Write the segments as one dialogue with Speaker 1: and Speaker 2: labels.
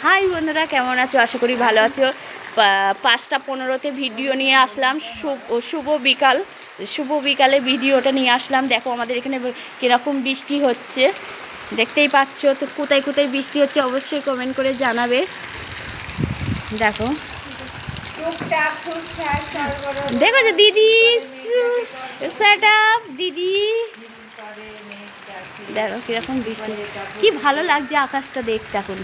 Speaker 1: High বন্ধুরা, কেমন আছো? আশা করি ভালো আছো। 5টা 15-তে ভিডিও নিয়ে আসলাম। শুভ বিকালে ভিডিওটা নিয়ে আসলাম। দেখো আমাদের এখানে কীরকম বৃষ্টি হচ্ছে, দেখতেই পাচ্ছ। তো কোথায় কোথায় বৃষ্টি হচ্ছে অবশ্যই কমেন্ট করে জানাবে। দেখো দেখো যে দিদি সেট আপ দিদি, দেখো কিরকম বৃষ্টি, কি ভালো লাগছে আকাশটা দেখতে। এখন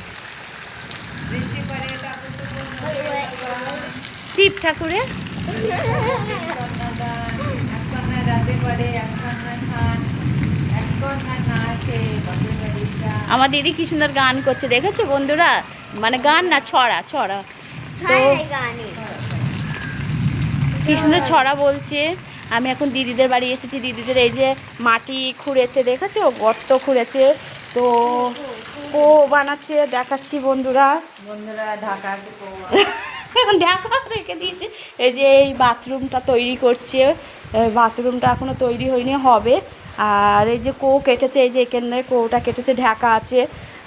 Speaker 1: শিব ঠাকুরে আমার দিদি কি সুন্দর গান করছে, দেখেছো বন্ধুরা? মানে গান না, ছড়া ছড়া। তো কি সুন্দর ছড়া বলছে। আমি এখন দিদিদের বাড়ি এসেছি। দিদিদের এই যে মাটি খুঁড়েছে, দেখেছো? গর্ত খুঁড়েছে, তো ও বানাচ্ছে, দেখাচ্ছি বন্ধুরা। ঢাকা রেখে দিয়েছে। এই যে এই বাথরুমটা তৈরি করছে, বাথরুমটা এখনও তৈরি হয়নি, হবে। আর এই যে কেটেছে, এই যে এখানে কোটা কেটেছে, ঢাকা আছে।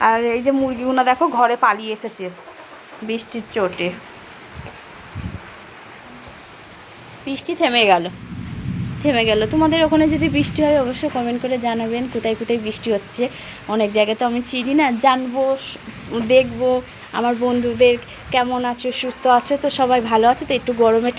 Speaker 1: আর এই যে মুরগিগুলো দেখো ঘরে পালিয়ে এসেছে বৃষ্টির চোটে। বৃষ্টি থেমে গেল। তোমাদের ওখানে যদি বৃষ্টি হয় অবশ্যই কমেন্ট করে জানাবেন কোথায় কোথায় বৃষ্টি হচ্ছে। অনেক জায়গায় তো আমি চিনি না, জানবো, দেখবো আমার বন্ধুদের কেমন আছো, সুস্থ আছো তো, সবাই ভালো আছে তো। একটু গরমে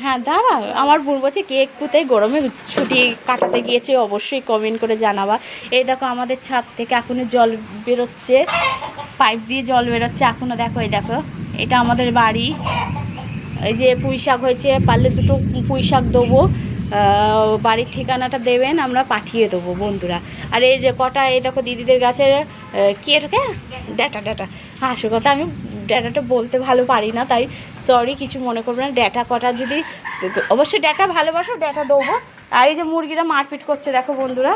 Speaker 1: হ্যাঁ দাঁড়া, আমার বোন বলছে কে কোথায় গরমে ছুটি কাটাতে গিয়েছে, অবশ্যই কমেন্ট করে জানাবা। এই দেখো আমাদের ছাদ থেকে এখনও জল বেরোচ্ছে, পাইপ দিয়ে জল বেরোচ্ছে এখনও। দেখো এই দেখো, এটা আমাদের বাড়ি। এই যে পুঁই শাক হয়েছে, পারলে 2টো পুঁই শাক দেবো, বাড়ির ঠিকানাটা দেবেন, আমরা পাঠিয়ে দেবো বন্ধুরা। আর এই যে কটা, এই দেখো দিদিদের গাছের কি এটাকে ডাটা আসল কথা, আমি ডাটাটা বলতে ভালো পারি না, তাই সরি, কিছু মনে করবে না। ডাটা কটা যদি অবশ্যই ডাটা ভালোবাসো, ডাটা দেবো। আর এই যে মুরগিরা মারপিট করছে, দেখো বন্ধুরা,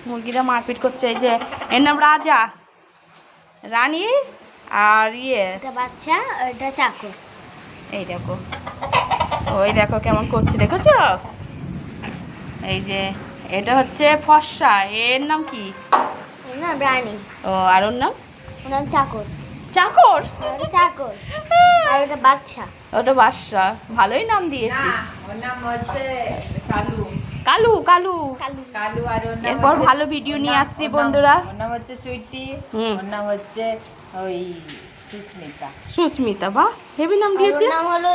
Speaker 1: মুরগিরা মারপিট করছে। এই যে এর নাম রাজা, রানী, আর
Speaker 2: বাচ্চা, এটা চাকর।
Speaker 1: এই দেখো, ওই দেখো কেমন করছে, দেখেছো? এই যে এটা হচ্ছে ফর্সা, এর নাম কি?
Speaker 2: না, রানী।
Speaker 1: ও, আর ওর নাম?
Speaker 2: ওর নাম চাকর।
Speaker 1: চাকর?
Speaker 2: চাকর। আর ওটা বাচ্চা।
Speaker 1: ওটা বাদশা, ভালোই নাম দিয়েছি।
Speaker 3: ওর নাম হচ্ছে কালু।
Speaker 1: কালু কালু
Speaker 3: কালু। আর ওর নাম
Speaker 1: এরপর ভালো ভিডিও নিয়ে আসছি বন্ধুরা।
Speaker 3: ওর নাম হচ্ছে সুইটি। ওর নাম হচ্ছে ওই
Speaker 1: সুস্মিতা। বাহ, হেভি নাম দিয়েছে।
Speaker 2: ওর নাম হলো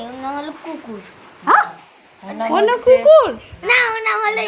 Speaker 2: ওর নাম হলো কুকুর।
Speaker 1: হ্যাঁ,
Speaker 3: ওর নাম
Speaker 1: ওর নাম কুকুর?
Speaker 2: না, ওর নাম হলো